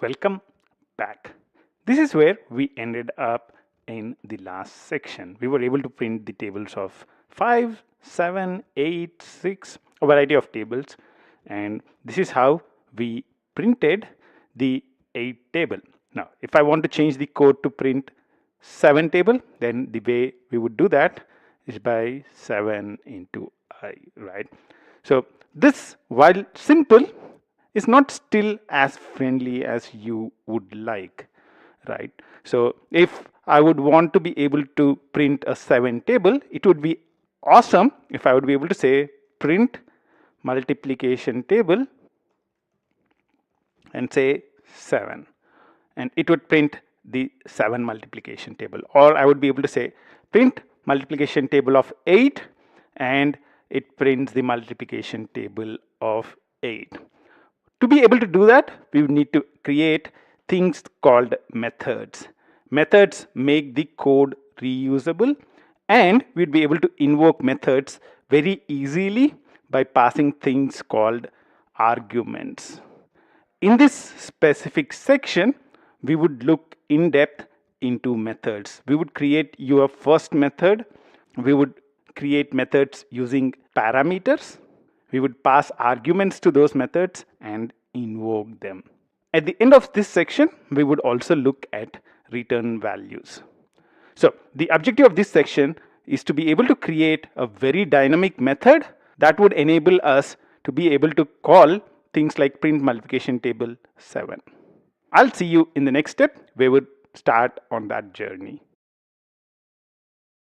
Welcome back. This is where we ended up in the last section. We were able to print the tables of 5, 7, 8, 6, a variety of tables, and this is how we printed the 8 table. Now, if I want to change the code to print 7 table, then the way we would do that is by 7 into I, right? So this, while simple, is not still as friendly as you would like, right? So if I would want to be able to print a 7 table, it would be awesome if I would be able to say print multiplication table and say 7, and it would print the 7 multiplication table. Or I would be able to say print multiplication table of 8, and it prints the multiplication table of 8. To be able to do that, we need to create things called methods. Methods make the code reusable, and we'd be able to invoke methods very easily by passing things called arguments. In this specific section, we would look in depth into methods. We would create your first method. We would create methods using parameters. We would pass arguments to those methods and invoke them. At the end of this section, we would also look at return values. So the objective of this section is to be able to create a very dynamic method that would enable us to be able to call things like print multiplication table 7. I'll see you in the next step where we'll start on that journey.